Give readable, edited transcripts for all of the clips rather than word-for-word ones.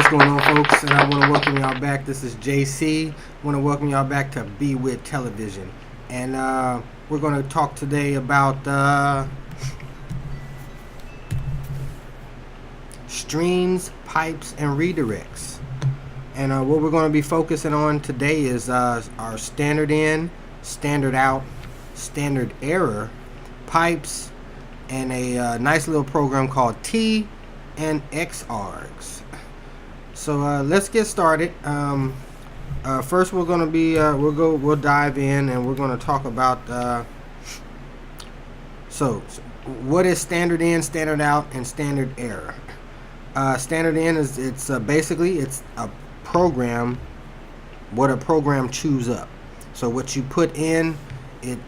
what's going on, folks? And I want to welcome y'all back. This is JC. I want to welcome y'all back to Be With Television. And we're going to talk today about streams, pipes, and redirects. And what we're going to be focusing on today is our standardin, standardout, standarderr, pipes, and a nice little program called T and xargs. So let's get started. First, we're going to be we'll dive in and we're going to talk about so what is standardin, standardout, and standarderr. Standardin is basically it's a program, what a program chews up. So what you put in, it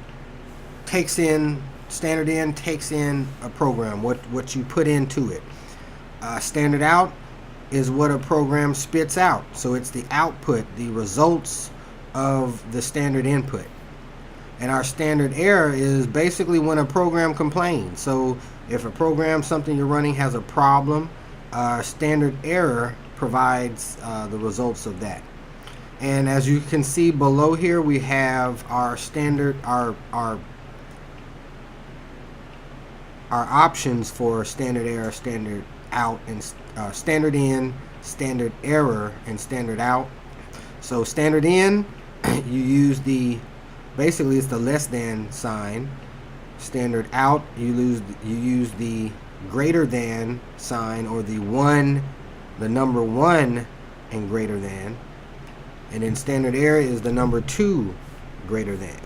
takes in. Standardin takes in a program, what you put into it. Standardout is what a program spits out. So it's the output, the results of the standard input. And our standarderr is basically when a program complains. So if a program, something you're running, has a problem, standarderr provides the results of that. And as you can see below here, we have our our options for standarderr, standardout, and standardin, standarderr, and standardout. So standardin, you use basically it's the less than sign. Standardout, you use the greater than sign, or the number 1 and greater than. And then standarderr is the number 2 greater than.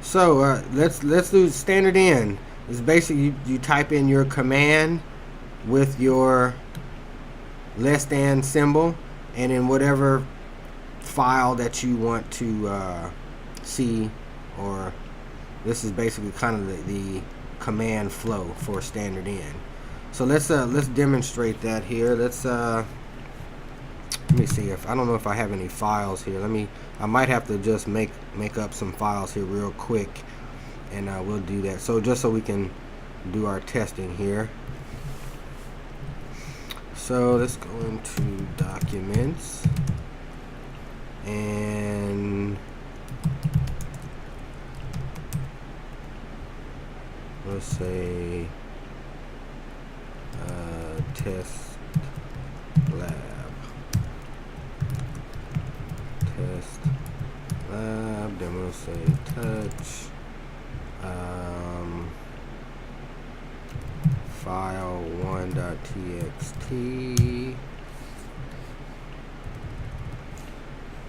So let's do standardin. It's basically you type in your command with your less than symbol, and in whatever file that you want to see, or this is basically kind of the command flow for standardin. So let's demonstrate that here. Let me see if I don't know if I have any files here. I might have to just make up some files here real quick, and we'll do that. So just so we can do our testing here. So let's go into documents, and let's say test lab. Test lab, then we'll say touch, file 1.txt,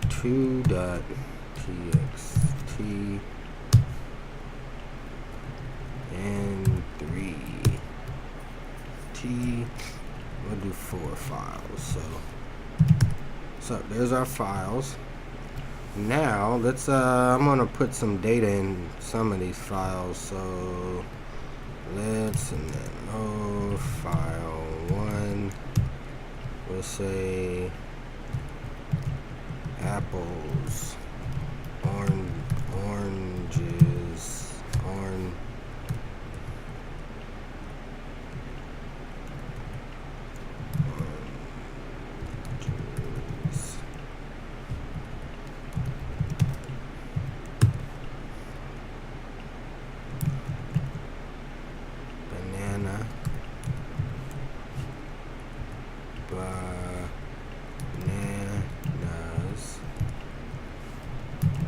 2.txt, and 3t. We'll do 4 files. So there's our files. Now let's I'm gonna put some data in some of these files. So file 1, we'll say apples, oranges, bananas,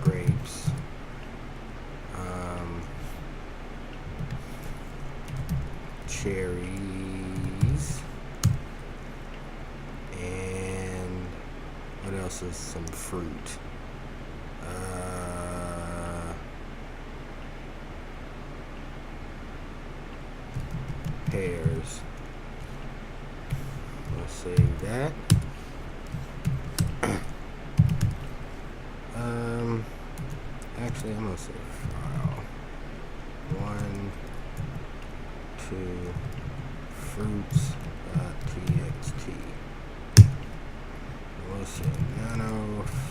grapes, cherries, and what else is some fruit? Pears. We'll save that. Actually, I'm gonna say file 1, 2, fruits.txt. We'll say nano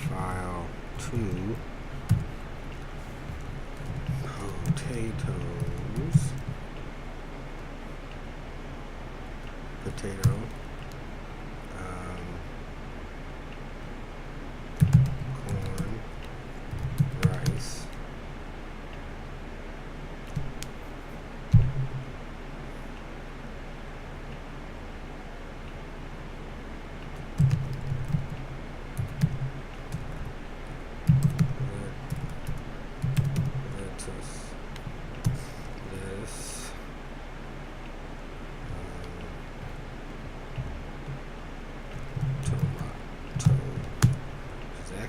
file 2, potatoes,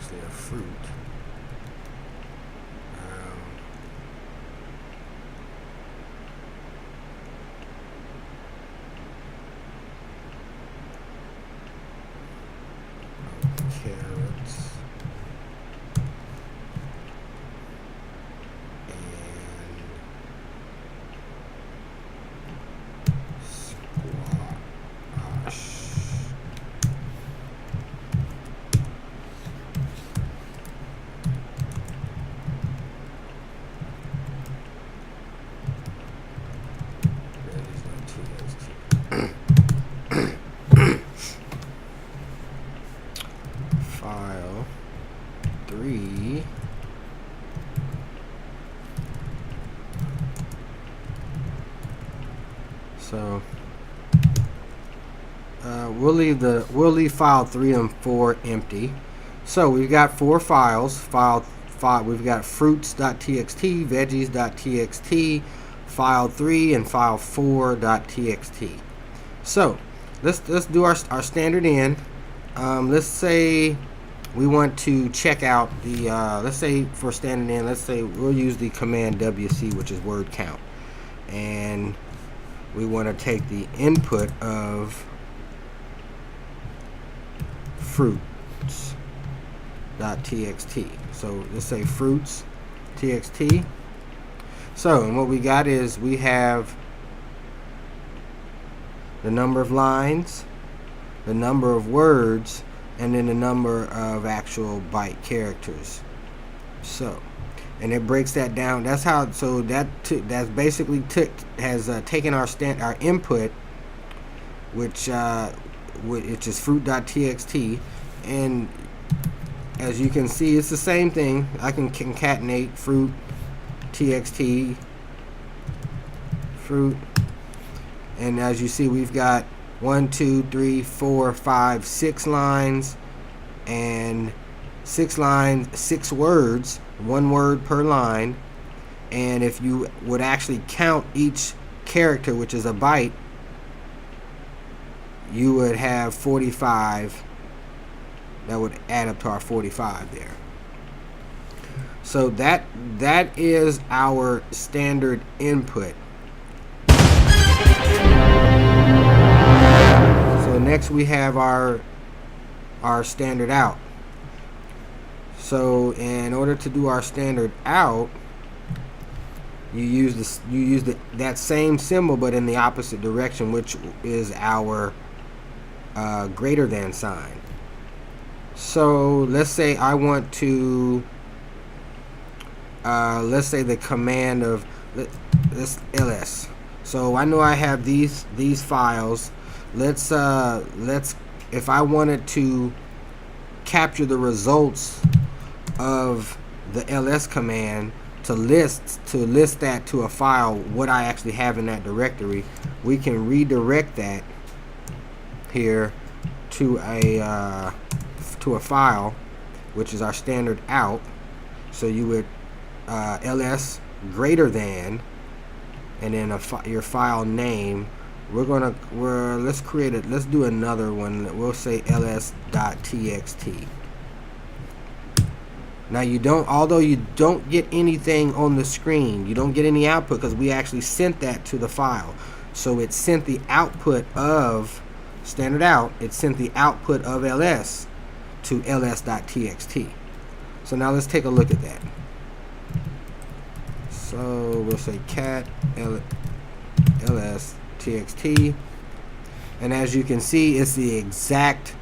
actually a fruit. Carrots and squash. File 3. So we'll leave file 3 and 4 empty. So we've got 4 files. We've got fruits.txt, veggies.txt, file 3, and file 4.txt. So let's do our standard in. Let's say we want to check out the let's say for standard in, let's say we'll use the command WC, which is word count, and we want to take the input of fruits.txt. So let's say fruits.txt. So, and what we got is we have the number of lines, the number of words, and then the number of actual byte characters. So, and it breaks that down. That's how. So that's basically has taken our input, which is fruit.txt, and as you can see, it's the same thing. I can concatenate fruit txt fruit, and as you see, we've got 1, 2, 3, 4, 5, 6 lines, and 6 lines, 6 words, 1 word per line. And if you would actually count each character, which is a byte, you would have 45. That would add up to our 45 there. So that is our standard input. So next we have our standard out. So in order to do our standard out, you use that same symbol but in the opposite direction, which is our greater than sign. So let's say I want to let's say the command of this ls. So I know I have these files. Let's if I wanted to capture the results of the ls command to list that to a file, what I actually have in that directory, we can redirect that here to a file, which is our standard out. So you would ls greater than, and then your file name. Let's create it. Let's do another one. We'll say ls.txt. Now although you don't get anything on the screen, you don't get any output because we actually sent that to the file. So it sent the output of standard out. It sent the output of ls to ls.txt. So now let's take a look at that. So we'll say cat ls.txt, and as you can see, it's the exact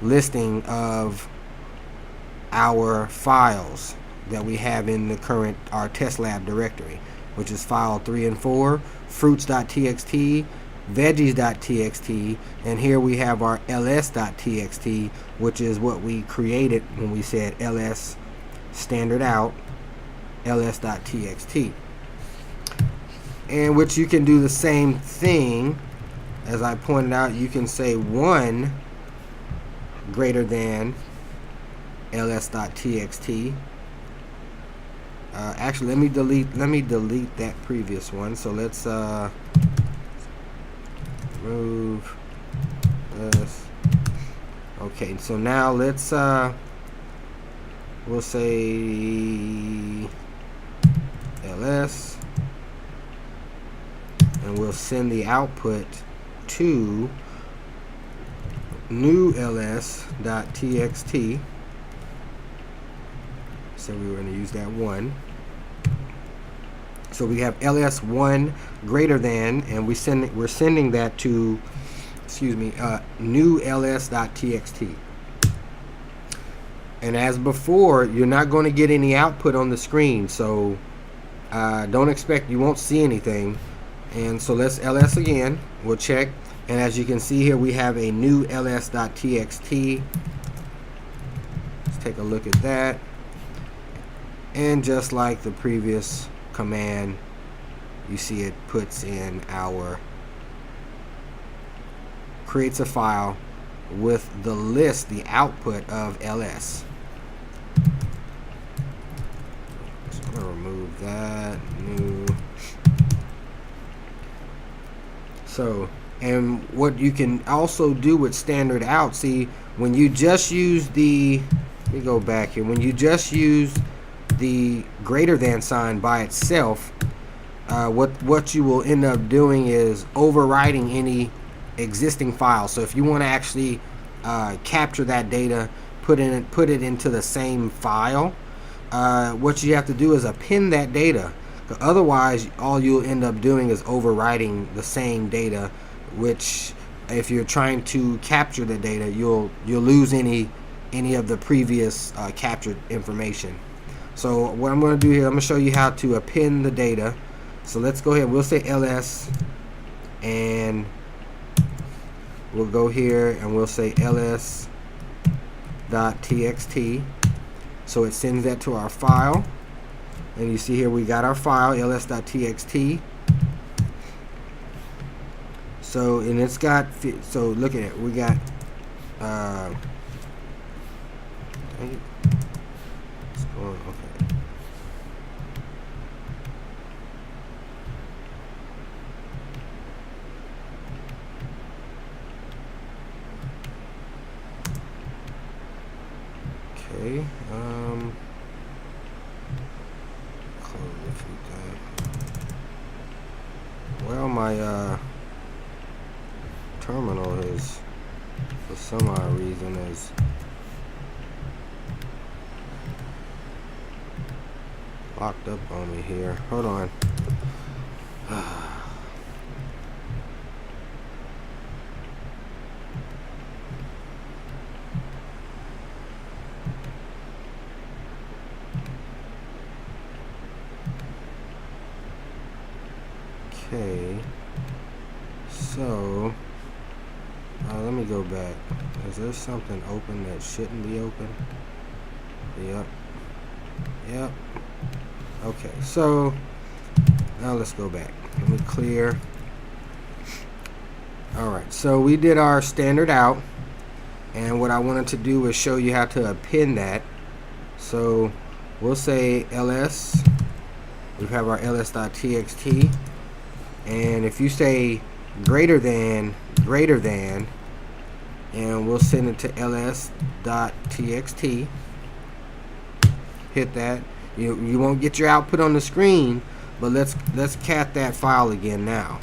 listing of our files that we have in the our test lab directory, which is file 3 and 4, fruits.txt, veggies.txt, and here we have our ls.txt, which is what we created when we said ls standard out ls.txt, and which you can do the same thing. As I pointed out, you can say 1 greater than ls.txt. Actually, let me delete that previous one. So let's move this. Okay, so now let's we'll say ls, and we'll send the output to new ls.txt. So we were going to use that one. So we have ls1 greater than, and we're sending that to, new ls.txt. And as before, you're not going to get any output on the screen, so don't expect, you won't see anything. And so let's ls again. We'll check, and as you can see here, we have a new ls.txt. Let's take a look at that. And just like the previous command, you see it puts in creates a file with the list, the output of ls. So I'm going to remove that. New. So, and what you can also do with standard out, see, when you just use let me go back here, when you just use the greater than sign by itself, what you will end up doing is overwriting any existing file. So if you want to actually capture that data, put it into the same file, what you have to do is append that data. Otherwise, all you'll end up doing is overwriting the same data, which if you're trying to capture the data, you'll lose any of the previous captured information. So what I'm going to do here, I'm going to show you how to append the data. So let's go ahead. We'll say ls, and we'll go here and we'll say ls.txt. So it sends that to our file. And you see here we got our file, ls.txt. So, and it's got, so look at it. We got, okay. Okay, well, my terminal is, for some odd reason, is locked up on me here. Hold on. Okay, so let me go back. Is there something open that shouldn't be open? Yep. Okay, so now let's go back. Let me clear. Alright, so we did our standard out, and what I wanted to do is show you how to append that. So we'll say ls. We have our ls.txt, and if you say greater than, and we'll send it to ls.txt. Hit that. You won't get your output on the screen, but let's cat that file again now.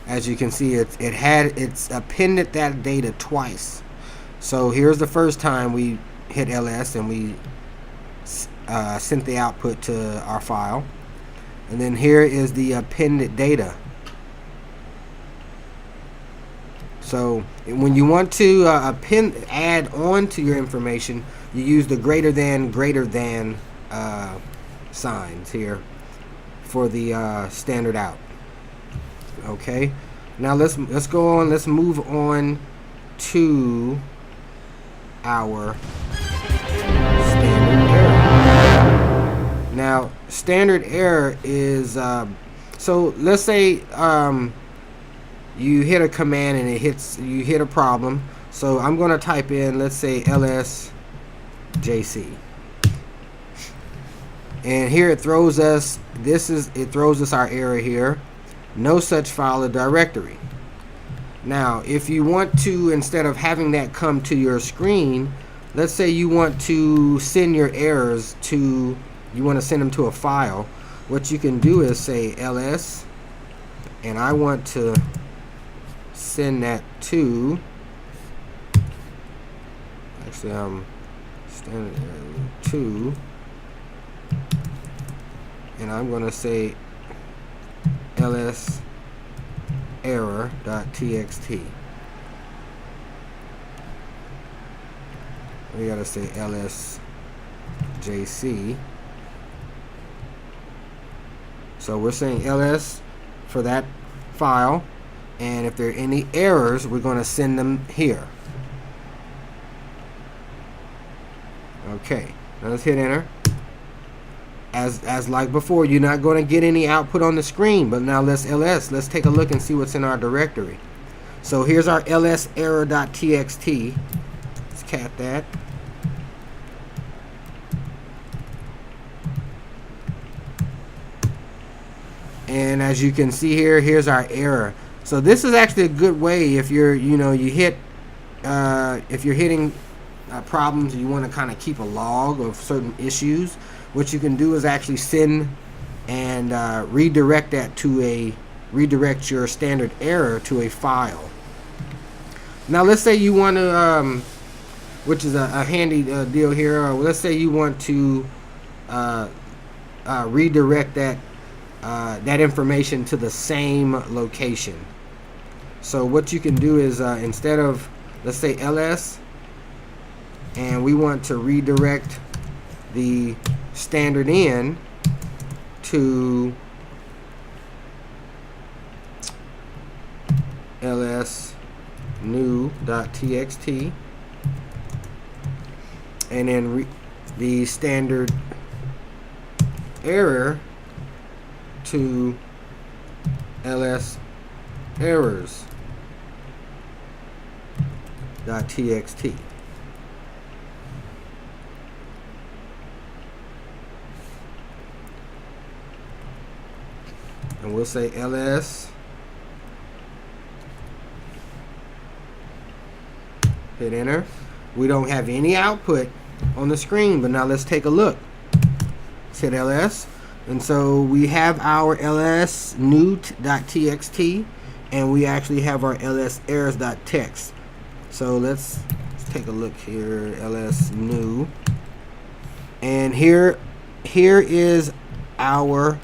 As you can see, it's appended that data twice. So here's the first time we hit ls and we sent the output to our file, and then here is the appended data. So when you want to add on to your information, you use the greater than signs here for the standard out. Okay, now let's go on. Let's move on to our standard error. Now, standard error is so let's say you hit a command and you hit a problem. So I'm going to type in, let's say, lsjc, and here it throws us our error here. No such file or directory. Now, if you want to, instead of having that come to your screen, let's say you want to send your errors to, you want to send them to a file. What you can do is say ls, and I want to send that to, actually standard error 2, and I'm going to say ls error.txt. We gotta say lsjc. So we're saying ls for that file, and if there are any errors, we're going to send them here. Okay, now let's hit enter. As like before, you're not going to get any output on the screen, but now let's take a look and see what's in our directory. So here's our ls error.txt. Let's cat that. And as you can see here, here's our error. So this is actually a good way if you're, if you're hitting problems and you want to kind of keep a log of certain issues. What you can do is actually send and redirect your standard error to a file. Now let's say you want to, which is a handy deal here. Let's say you want to redirect that information to the same location. So what you can do is instead of, let's say ls, and we want to redirect the standardin to ls new.txt, and then the standard error to ls errors.txt. And we'll say ls, hit enter. We don't have any output on the screen, but now let's take a look. Let's hit ls, and so we have our ls new.txt, and we actually have our ls errors.txt. So let's take a look here. Ls new, and here is our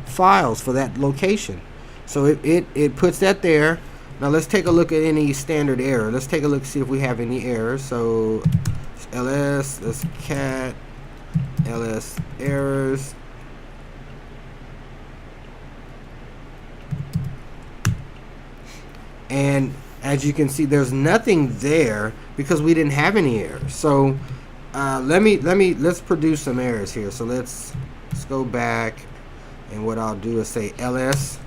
files for that location. So it puts that there. Now let's take a look at any standard error. Let's take a look, see if we have any errors. So ls, let's cat ls errors. And as you can see, there's nothing there because we didn't have any errors. So let's produce some errors here. So let's go back, and what I'll do is say lsjc.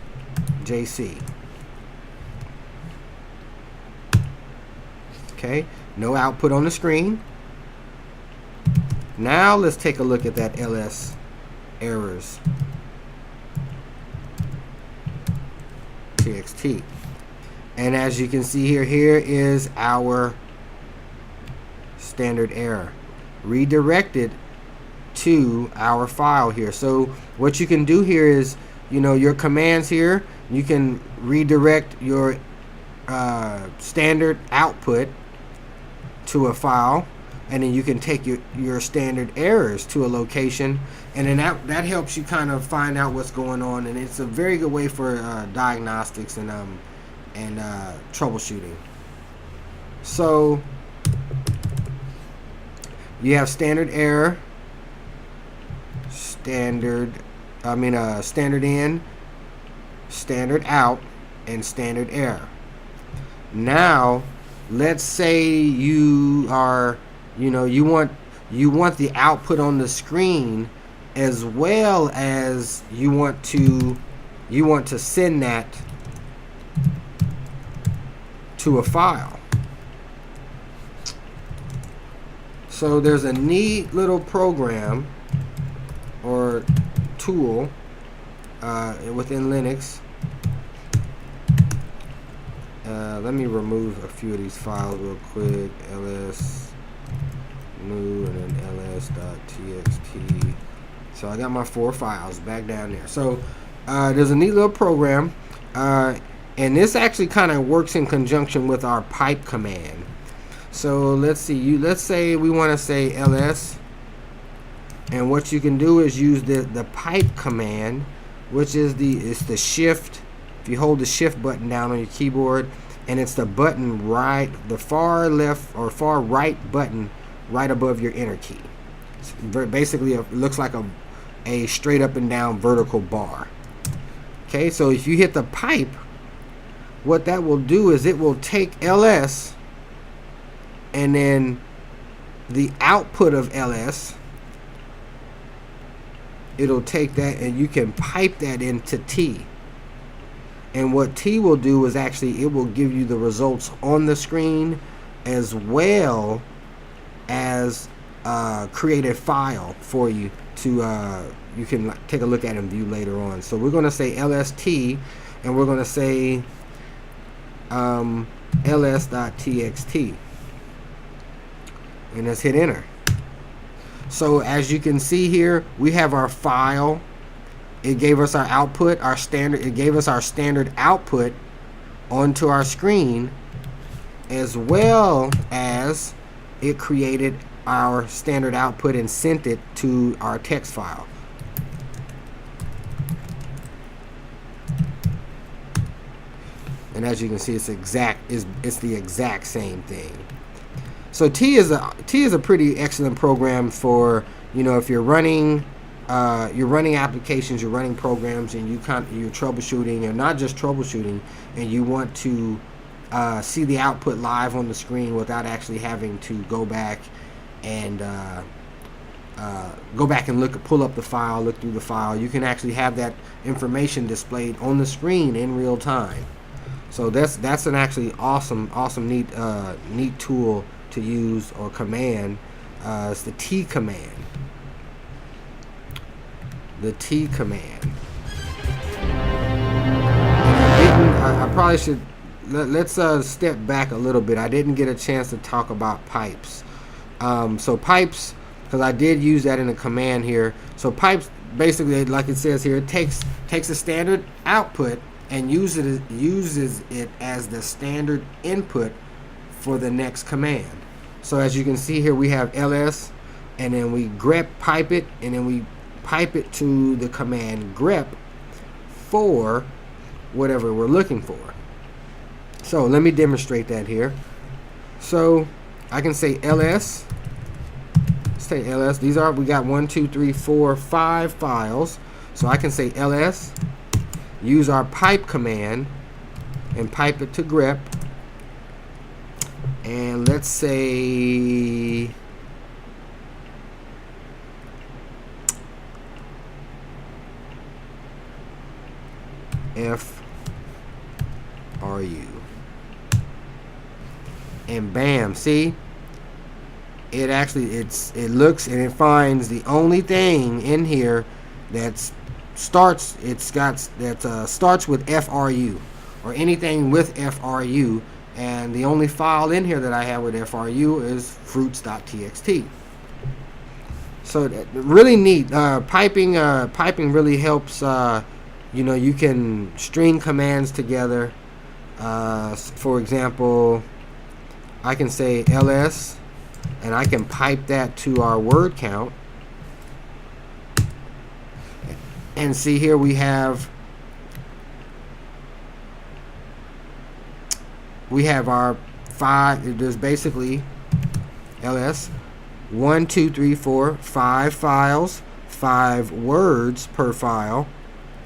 Okay, no output on the screen. Now let's take a look at that ls errors txt. And as you can see here is our standard error redirected to our file here. So what you can do here is, your commands here, you can redirect your standard output to a file, and then you can take your standard errors to a location, and then that helps you kind of find out what's going on, and it's a very good way for diagnostics and troubleshooting. So you have standard error, standard in, standard out, and standard error. Now let's say you are, you want the output on the screen, as well as you want to send that to a file. So there's a neat little program or tool within Linux, let me remove a few of these files real quick. ls new and then ls.txt. So I got my 4 files back down there. So there's a neat little program, and this actually kind of works in conjunction with our pipe command. So let's see, let's say we want to say ls, and what you can do is use the pipe command, which is the shift. If you hold the shift button down on your keyboard, and it's the button the far left or far right button right above your enter key. It's basically it looks like a straight up and down vertical bar. Okay, so if you hit the pipe, what that will do is it will take ls, and then the output of ls, it'll take that and you can pipe that into T. And what T will do is actually it will give you the results on the screen, as well as create a file for you to you can take a look at and view later on. So we're going to say lst, and we're going to say ls.txt, and let's hit enter. So as you can see here, we have our file. It gave us our output, it gave us our standard output onto our screen, as well as it created our standard output and sent it to our text file. And as you can see, it's the exact same thing. So T is a pretty excellent program for, if you're running applications, you're running programs, and you're troubleshooting, and not just troubleshooting, and you want to see the output live on the screen without actually having to go back and pull up the file, look through the file. You can actually have that information displayed on the screen in real time. So that's an actually awesome neat tool to use, or command. It's the T command. The T command. I probably should let's step back a little bit. I didn't get a chance to talk about pipes. So pipes, because I did use that in a command here. So pipes, basically, like it says here, it takes a standard output and uses it as the standard input for the next command. So as you can see here, we have ls, and then we grep pipe it, and then we pipe it to the command grep for whatever we're looking for. So let me demonstrate that here. So I can say ls. Let's say ls. We got 1, 2, 3, 4, 5 files. So I can say ls, use our pipe command, and pipe it to grep. And let's say FRU, and bam, see, it looks and it finds the only thing in here that starts with FRU, or anything with FRU, and the only file in here that I have with FRU is fruits.txt. So really neat. Piping really helps. You can string commands together. For example, I can say ls, and I can pipe that to our word count. And see here we have our 5. There's basically ls 1, 2, 3, 4, 5 files, 5 words per file.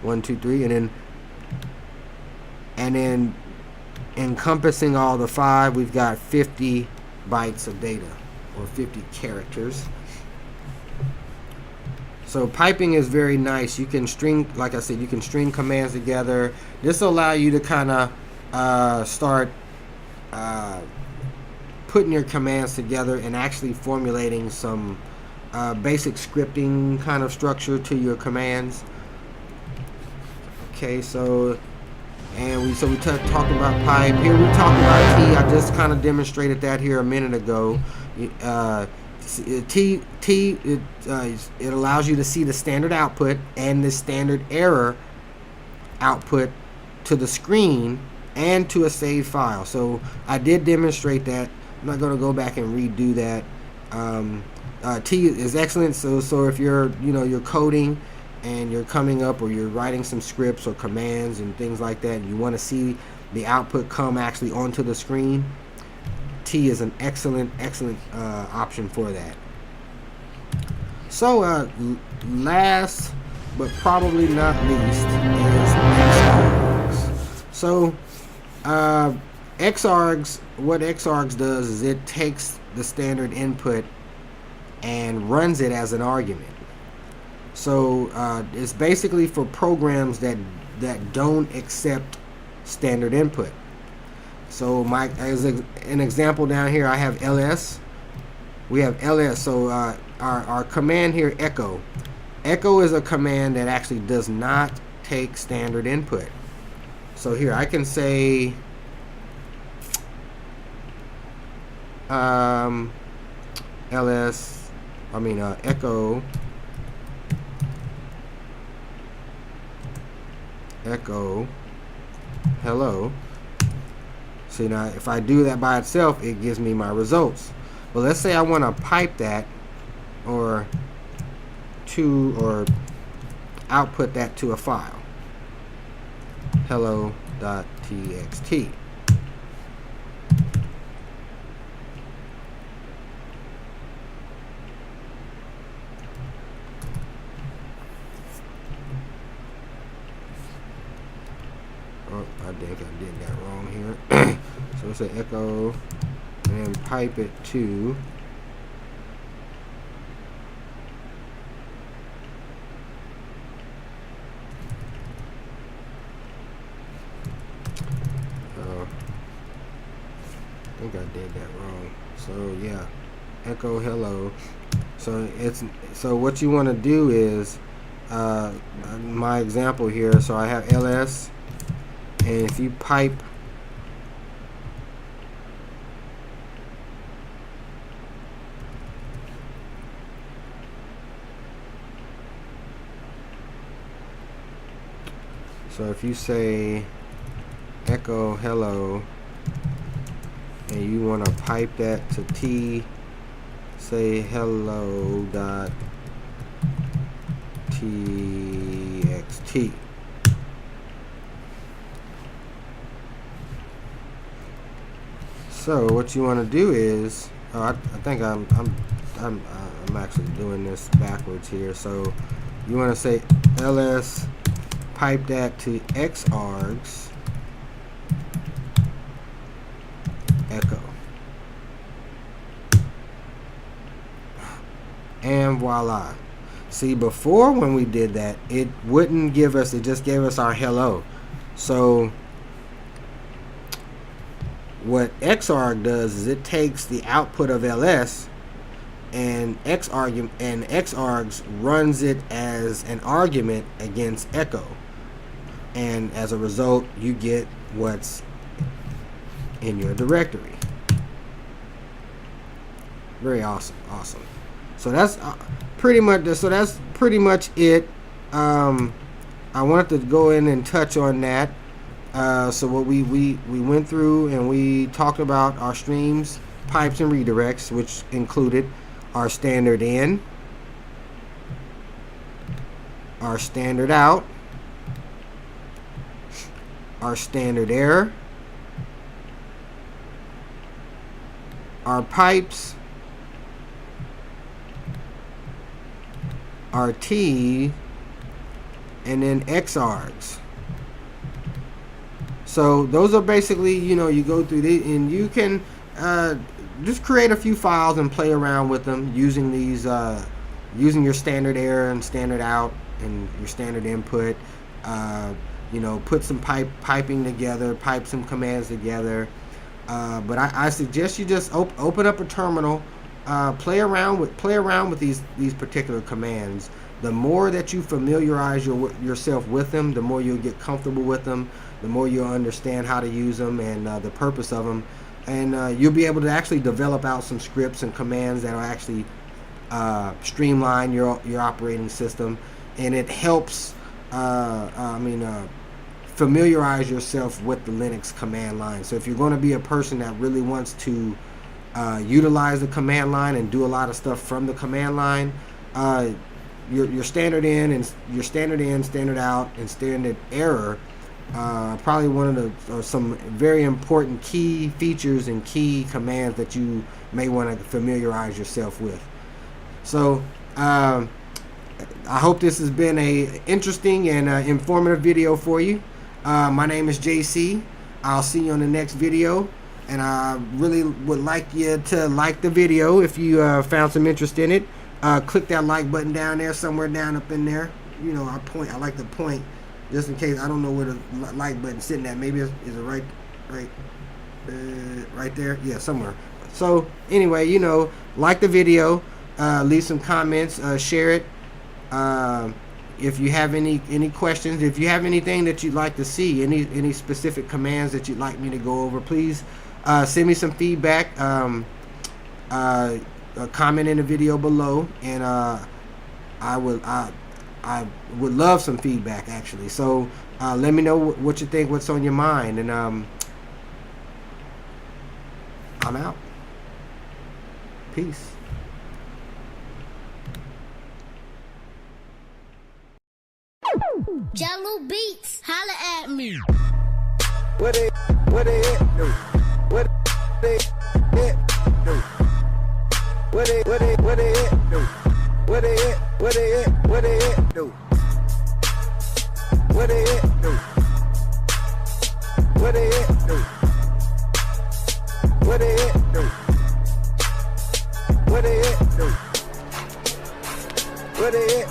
1, 2, 3, and then encompassing all the 5, we've got 50 bytes of data, or 50 characters. So piping is very nice. You can string, like I said, you can string commands together. This will allow you to kind of start putting your commands together and actually formulating some basic scripting kind of structure to your commands. Okay, so And we talked about pipe. Here we talked about T. I just kind of demonstrated that here a minute ago. Uh, it allows you to see the standard output and the standard error output to the screen and to a saved file. So I did demonstrate that. I'm not going to go back and redo that. T is excellent. So if you're you're coding and you're coming up, or you're writing some scripts or commands and things like that, and you want to see the output come actually onto the screen, T is an excellent option for that. So last but probably not least is xargs. So xargs, what xargs does is it takes the standard input and runs it as an argument. So it's basically for programs that don't accept standard input. So as an example down here, I have ls. We have ls. So our command here, echo. Echo is a command that actually does not take standard input. So here I can say echo hello. See, now if I do that by itself, it gives me my results. But let's say I want to pipe that or output that to a file, hello.txt. I think I did that wrong here. So it's an echo and then pipe it to I think I did that wrong. So yeah, echo hello. So what you want to do is my example here. So I have ls. And if you pipe so if you say echo hello and you want to pipe that to T, say hello dot txt. So what you want to do is, I think I'm actually doing this backwards here. So you want to say ls pipe that to xargs echo, and voila. See, before when we did that, it wouldn't give us, it just gave us our hello. So what xarg does is it takes the output of ls and xargs runs it as an argument against echo, and as a result you get what's in your directory. Very awesome. So that's pretty much it. I wanted to go in and touch on that. So what we went through and we talked about our streams, pipes, and redirects, which included our standard in, our standard out, our standard error, our pipes, our T, and then xargs. So those are basically, you go through these and you can just create a few files and play around with them using these, using your standard error and standard out and your standard input. Put some piping together, pipe some commands together. But I suggest you just open up a terminal, play around with these particular commands. The more that you familiarize yourself with them, the more you'll get comfortable with them. the more you'll understand how to use them and the purpose of them, and you'll be able to actually develop out some scripts and commands that will actually streamline your operating system, and it helps familiarize yourself with the Linux command line. So if you're going to be a person that really wants to utilize the command line and do a lot of stuff from the command line, your standardin and your standardin, standardout, and standarderr probably one of the some very important key features and key commands that you may want to familiarize yourself with. So I hope this has been a interesting and informative video for you. My name is JC. I'll see you on the next video, and I really would like you to like the video if you found some interest in it. Click that like button down there, somewhere down up in there. You know, I like to point just in case I don't know where the like button's sitting at. Maybe is it right there? Yeah, somewhere. So anyway, you know, like the video, leave some comments, share it. If you have any questions, if you have anything that you'd like to see, any specific commands that you'd like me to go over, please send me some feedback. Comment in the video below, and I would love some feedback, actually. So let me know what you think, what's on your mind, and I'm out. Peace. Jello Beats, holla at me. What it do? What it do? What it do? What it do? What it do? What it do? What it do? What it do? What it?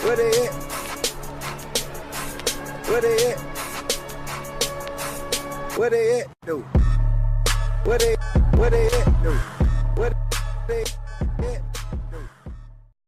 What it? What it? What it do? What it do? What it?